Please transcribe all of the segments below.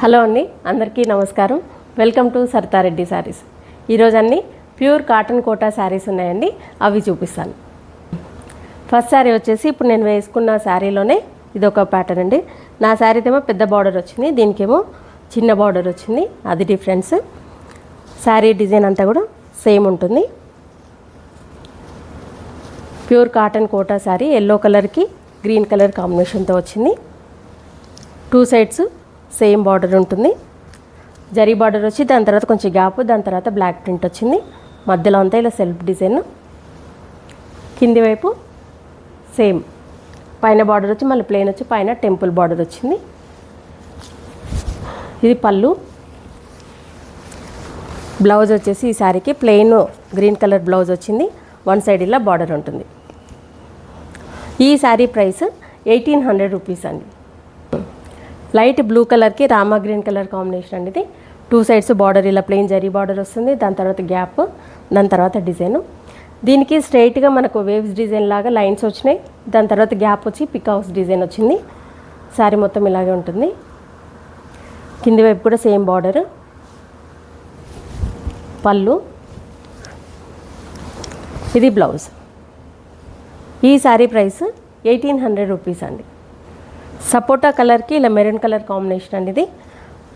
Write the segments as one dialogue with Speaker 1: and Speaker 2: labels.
Speaker 1: Hello అండి, అందరికీ నమస్కారం. Welcome to Saritha Reddy saris. ఈరోజు అన్ని ప్యూర్ కాటన్ కోటా శారీస్ ఉన్నాయండి, అవి చూపిస్తాను. ఫస్ట్ శారీ వచ్చేసి ఇప్పుడు నేను వేసుకున్న శారీలోనే ఇది ఒక ప్యాటర్న్ అండి. నా శారీతేమో పెద్ద బార్డర్ వచ్చింది, దీనికేమో చిన్న బార్డర్ వచ్చింది, అది డిఫరెన్స్. శారీ డిజైన్ అంతా కూడా సేమ్ ఉంటుంది. Pure cotton Kota sari yellow కలర్కి గ్రీన్ కలర్ కాంబినేషన్తో వచ్చింది. టూ సైడ్స్ సేమ్ బార్డర్ ఉంటుంది. జరీ బార్డర్ వచ్చి దాని తర్వాత కొంచెం గ్యాప్, దాని తర్వాత బ్లాక్ ప్రింట్ వచ్చింది. మధ్యలో అంతా ఇలా సెల్ఫ్ డిజైన్. కింది వైపు సేమ్ పైన బార్డర్ వచ్చి మళ్ళీ ప్లెయిన్ వచ్చి పైన టెంపుల్ బార్డర్ వచ్చింది. ఇది పళ్ళు. బ్లౌజ్ వచ్చేసి ఈ శారీకి ప్లెయిన్ గ్రీన్ కలర్ బ్లౌజ్ వచ్చింది. వన్ సైడ్ ఇలా బార్డర్ ఉంటుంది. ఈ శారీ ప్రైస్ 1800 రూపీస్ అండి. లైట్ బ్లూ కలర్కి రామా గ్రీన్ కలర్ కాంబినేషన్ అండి. ఇది టూ సైడ్స్ బార్డర్ ఇలా ప్లెయిన్ జరీ బార్డర్ వస్తుంది, దాని తర్వాత గ్యాప్, దాని తర్వాత డిజైన్. దీనికి స్ట్రైట్గా మనకు వేవ్స్ డిజైన్ లాగా లైన్స్ వచ్చినాయి, దాని తర్వాత గ్యాప్ వచ్చి పికాక్స్ డిజైన్ వచ్చింది. శారీ మొత్తం ఇలాగే ఉంటుంది. కింది వైపు కూడా సేమ్ బార్డర్. పళ్ళు. ఇది బ్లౌజ్. ఈ శారీ ప్రైస్ 1800 రూపీస్ అండి. సపోటా కలర్కి ఇలా మెరూన్ కలర్ కాంబినేషన్ అండి. ఇది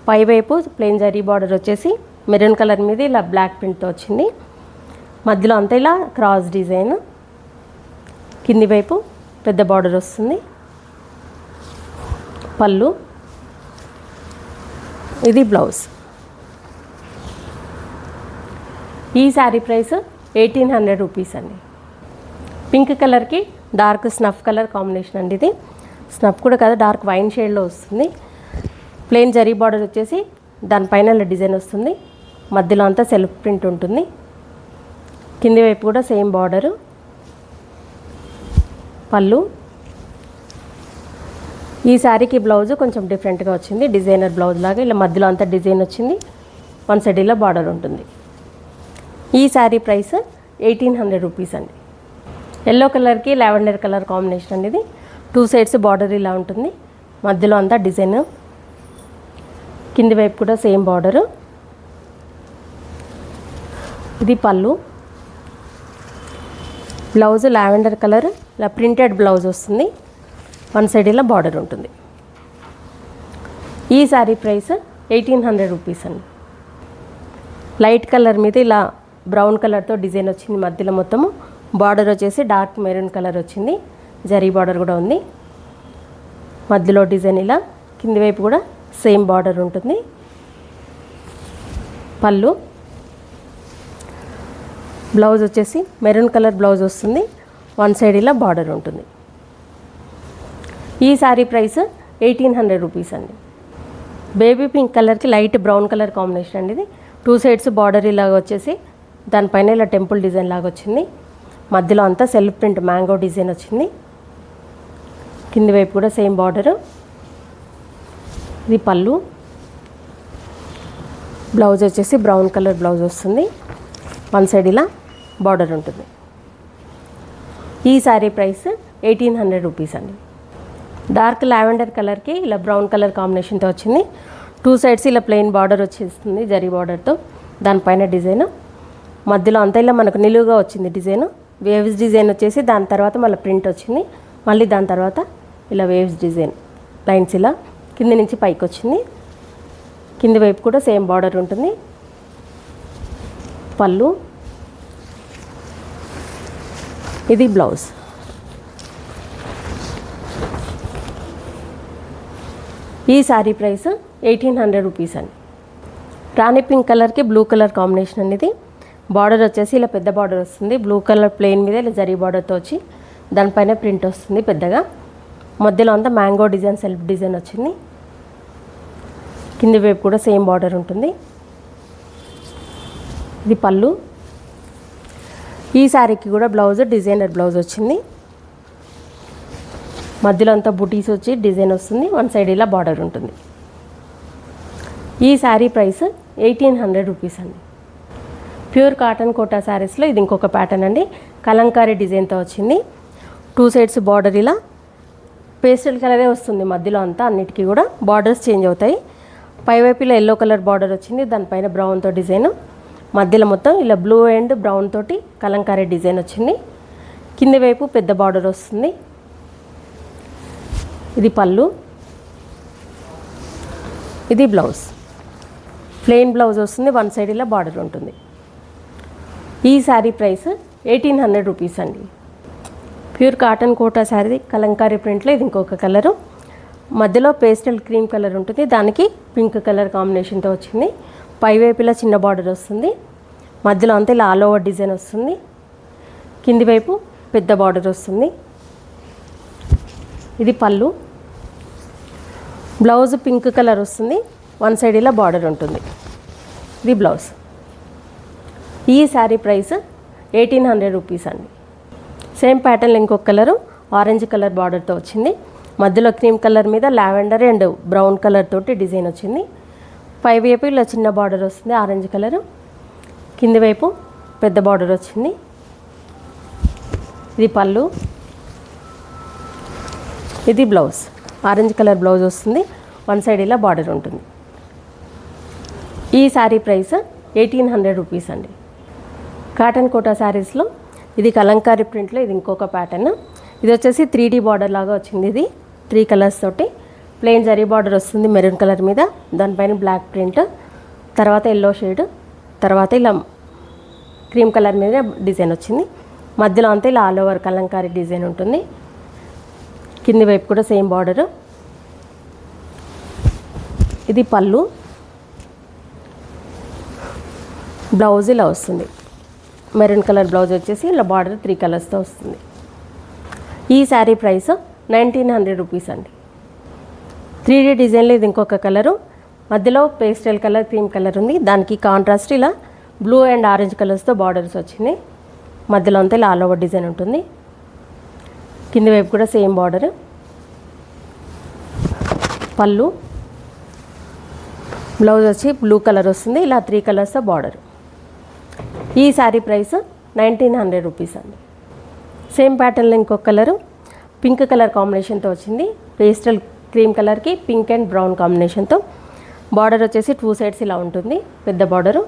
Speaker 1: పైవైపు ప్లెయిన్ జరీ బార్డర్ వచ్చేసి మెరూన్ కలర్ మీద ఇలా బ్లాక్ ప్రింట్తో వచ్చింది. మధ్యలో అంతా ఇలా క్రాస్ డిజైన్. కింది వైపు పెద్ద బార్డర్ వస్తుంది. పళ్ళు. ఇది బ్లౌజ్. ఈ శారీ ప్రైస్ 1800 రూపీస్ అండి. పింక్ కలర్కి డార్క్ స్నఫ్ కలర్ కాంబినేషన్ అండి. ఇది స్నఫ్ కూడా కాదు, డార్క్ వైన్ షేడ్లో వస్తుంది. ప్లెయిన్ జరీ బార్డర్ వచ్చేసి దానిపైన డిజైన్ వస్తుంది. మధ్యలో అంతా సెల్ఫ్ ప్రింట్ ఉంటుంది. కింది వైపు కూడా సేమ్ బార్డరు. పళ్ళు. ఈ శారీకి బ్లౌజ్ కొంచెం డిఫరెంట్గా వచ్చింది, డిజైనర్ బ్లౌజ్ లాగా ఇలా మధ్యలో అంతా డిజైన్ వచ్చింది. వన్ సైడ్ ఇలా బార్డర్ ఉంటుంది. ఈ శారీ ప్రైస్ 1800 రూపీస్ అండి. ఎల్లో కలర్కి లావెండర్ కలర్ కాంబినేషన్ అండి. ఇది టూ సైడ్స్ బార్డర్ ఇలా ఉంటుంది, మధ్యలో అంతా డిజైన్. కింది వైపు కూడా సేమ్ బార్డరు. ఇది పళ్ళు. బ్లౌజ్ లావెండర్ కలర్ ఇలా ప్రింటెడ్ బ్లౌజ్ వస్తుంది. వన్ సైడ్ ఇలా బార్డర్ ఉంటుంది. ఈ శారీ ప్రైస్ 1800 రూపీస్ అండి. లైట్ కలర్ మీద ఇలా బ్రౌన్ కలర్తో డిజైన్ వచ్చింది. మధ్యలో మొత్తము బార్డర్ వచ్చేసి డార్క్ మెరూన్ కలర్ వచ్చింది. జరీ బార్డర్ కూడా ఉంది. మధ్యలో డిజైన్ ఇలా, కింది వైపు కూడా సేమ్ బార్డర్ ఉంటుంది. పళ్ళు. బ్లౌజ్ వచ్చేసి మెరూన్ కలర్ బ్లౌజ్ వస్తుంది. వన్ సైడ్ ఇలా బార్డర్ ఉంటుంది. ఈ శారీ ప్రైస్ 1800 రూపీస్ అండి. బేబీ పింక్ కలర్కి లైట్ బ్రౌన్ కలర్ కాంబినేషన్ అండి. ఇది టూ సైడ్స్ బార్డర్ ఇలాగ వచ్చేసి దానిపైన ఇలా టెంపుల్ డిజైన్ లాగా వచ్చింది. మధ్యలో అంతా సెల్ఫ్ ప్రింట్ మ్యాంగో డిజైన్ వచ్చింది. కింది వైపు కూడా సేమ్ బార్డరు. ఇది పళ్ళు. బ్లౌజ్ వచ్చేసి బ్రౌన్ కలర్ బ్లౌజ్ వస్తుంది. వన్ సైడ్ ఇలా బార్డర్ ఉంటుంది. ఈ శారీ ప్రైస్ 1800 రూపీస్ అండి. డార్క్ లావెండర్ కలర్కి ఇలా బ్రౌన్ కలర్ కాంబినేషన్తో వచ్చింది. టూ సైడ్స్ ఇలా ప్లెయిన్ బార్డర్ వచ్చేస్తుంది జరీ బార్డర్తో, దానిపైన డిజైన్. మధ్యలో అంతా ఇలా మనకు నిలువుగా వచ్చింది డిజైన్. వేవ్స్ డిజైన్ వచ్చేసి దాని తర్వాత మళ్ళీ ప్రింట్ వచ్చింది. మళ్ళీ దాని తర్వాత ఇలా వేవ్స్ డిజైన్ లైన్స్ ఇలా కింది నుంచి పైకి వచ్చింది. కింది వైపు కూడా సేమ్ బార్డర్ ఉంటుంది. పళ్ళు. ఇది బ్లౌజ్. ఈ శారీ ప్రైస్ 1800 రూపీస్ అండి. రాణి పింక్ కలర్కి బ్లూ కలర్ కాంబినేషన్ అండి. ఇది బార్డర్ వచ్చేసి ఇలా పెద్ద బార్డర్ వస్తుంది. బ్లూ కలర్ ప్లెయిన్ మీద ఇలా జరీ బార్డర్తో వచ్చి దానిపైన ప్రింట్ వస్తుంది పెద్దగా. మధ్యలో అంతా మ్యాంగో డిజైన్ సెల్ఫ్ డిజైన్ వచ్చింది. కింది వైపు కూడా సేమ్ బార్డర్ ఉంటుంది. ఇది పళ్ళు. ఈ శారీకి కూడా బ్లౌజ్ డిజైనర్ బ్లౌజ్ వచ్చింది. మధ్యలో అంతా బుటీస్ వచ్చి డిజైన్ వస్తుంది. వన్ సైడ్ ఇలా బార్డర్ ఉంటుంది. ఈ శారీ ప్రైస్ 1800 రూపీస్ అండి. ప్యూర్ కాటన్ కోటా శారీస్లో ఇది ఇంకొక ప్యాటర్న్ అండి. కలంకారీ డిజైన్తో వచ్చింది. టూ సైడ్స్ బార్డర్ ఇలా పేస్టల్ కలరే వస్తుంది మధ్యలో అంతా, అన్నిటికీ కూడా బార్డర్స్ చేంజ్ అవుతాయి. పైవైపు ఇలా ఎల్లో కలర్ బార్డర్ వచ్చింది, దానిపైన బ్రౌన్తో డిజైన్, మధ్యలో మొత్తం ఇలా బ్లూ అండ్ బ్రౌన్ తోటి కలంకారీ డిజైన్ వచ్చింది. కింది వైపు పెద్ద బార్డర్ వస్తుంది. ఇది పళ్ళు, ఇది బ్లౌజ్. ప్లెయిన్ బ్లౌజ్ వస్తుంది, వన్ సైడ్ ఇలా బార్డర్ ఉంటుంది. ఈ శారీ ప్రైస్ 1800 రూపీస్ అండి. ప్యూర్ కాటన్ కోటా శారీ, కలంకారీ ప్రింట్లో. ఇది ఇంకొక కలరు, మధ్యలో పేస్టల్ క్రీమ్ కలర్ ఉంటుంది, దానికి పింక్ కలర్ కాంబినేషన్తో వచ్చింది. పైవైపులా చిన్న బార్డర్ వస్తుంది, మధ్యలో అంతా ఇలా ఆల్ ఓవర్ డిజైన్ వస్తుంది. కింది వైపు పెద్ద బార్డర్ వస్తుంది. ఇది పళ్ళు, బ్లౌజ్ పింక్ కలర్ వస్తుంది, వన్ సైడ్ ఇలా బార్డర్ ఉంటుంది. ఇది బ్లౌజ్. ఈ శారీ ప్రైస్ 1800 రూపీస్ అండి. సేమ్ ప్యాటర్న్ ఇంకొక కలరు, ఆరెంజ్ కలర్ బార్డర్తో వచ్చింది, మధ్యలో క్రీమ్ కలర్ మీద లావెండర్ అండ్ బ్రౌన్ కలర్ తోటి డిజైన్ వచ్చింది. పైవైపు ఇలా చిన్న బార్డర్ వస్తుంది, ఆరెంజ్ కలరు. కింది వైపు పెద్ద బార్డర్ వచ్చింది. ఇది పళ్ళు, ఇది బ్లౌజ్. ఆరెంజ్ కలర్ బ్లౌజ్ వస్తుంది, వన్ సైడ్ ఇలా బార్డర్ ఉంటుంది. ఈ శారీ ప్రైస్ 1800 రూపీస్ అండి. కాటన్ కోటా శారీస్లో ఇది కలంకారీ ప్రింట్లో. ఇది ఇంకొక ప్యాటర్న్. ఇది వచ్చేసి 3D బార్డర్ లాగా వచ్చింది. ఇది 3 కలర్స్ తోటి ప్లెయిన్ జరీ బార్డర్ వస్తుంది మెరూన్ కలర్ మీద, దానిపైన బ్లాక్ ప్రింట్, తర్వాత ఎల్లో షేడ్, తర్వాత ఇలా క్రీమ్ కలర్ మీద డిజైన్ వచ్చింది. మధ్యలో అంతా ఇలా ఆల్ ఓవర్ కలంకారీ డిజైన్ ఉంటుంది. కింది వైపు కూడా సేమ్ బార్డరు. ఇది పళ్ళు, బ్లౌజ్ ఇలా వస్తుంది. మెరూన్ కలర్ బ్లౌజ్ వచ్చేసి ఇలా బార్డర్ 3 కలర్స్తో వస్తుంది. ఈ శారీ ప్రైస్ 1900 రూపీస్ అండి. 3D డిజైన్లో ఇది ఇంకొక కలరు, మధ్యలో పేస్టల్ కలర్ క్రీమ్ కలర్ ఉంది, దానికి కాంట్రాస్ట్ ఇలా బ్లూ అండ్ ఆరెంజ్ కలర్స్తో బార్డర్స్ వచ్చినాయి. మధ్యలో అంతా ఇలా ఆల్ ఓవర్ డిజైన్ ఉంటుంది. కింది వైపు కూడా సేమ్ బార్డర్. పళ్ళు, బ్లౌజ్ వచ్చి బ్లూ కలర్ వస్తుంది, ఇలా 3 కలర్స్తో బార్డర్. ఈ శారీ ప్రైస్ 1900 రూపీస్ అండి. సేమ్ ప్యాటర్న్లో ఇంకొక కలరు, పింక్ కలర్ కాంబినేషన్తో వచ్చింది, పేస్టల్ క్రీమ్ కలర్కి పింక్ అండ్ బ్రౌన్ కాంబినేషన్తో. బార్డర్ వచ్చేసి 2 సైడ్స్ ఇలా ఉంటుంది, పెద్ద బార్డరు.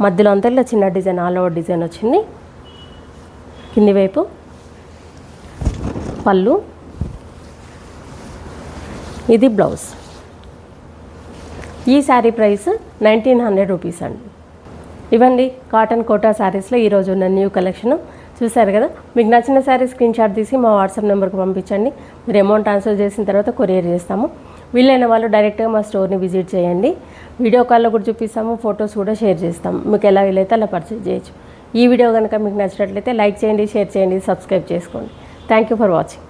Speaker 1: మధ్యలో అంతా ఇలా చిన్న డిజైన్ ఆల్ ఓవర్ డిజైన్ వచ్చింది. కింది వైపు పళ్ళు, ఇది బ్లౌజ్. ఈ శారీ ప్రైస్ 1900 రూపీస్ అండి. ఇవ్వండి కాటన్ కోటా శారీస్లో ఈరోజు ఉన్న న్యూ కలెక్షన్. చూసారు కదా, మీకు నచ్చిన శారీ స్క్రీన్ షాట్ తీసి మా వాట్సాప్ నెంబర్కి పంపించండి. మీరు అమౌంట్ ట్రాన్స్ఫర్ చేసిన తర్వాత కొరియర్ చేస్తాము. వీలైన వాళ్ళు డైరెక్ట్గా మా స్టోర్ని విజిట్ చేయండి. వీడియో కాల్లో కూడా చూపిస్తాము, ఫొటోస్ కూడా షేర్ చేస్తాము. మీకు ఎలా వీలైతే అలా పర్చేజ్ చేయొచ్చు. ఈ వీడియో కనుక మీకు నచ్చినట్లయితే లైక్ చేయండి, షేర్ చేయండి, సబ్స్క్రైబ్ చేసుకోండి. Thank you for watching.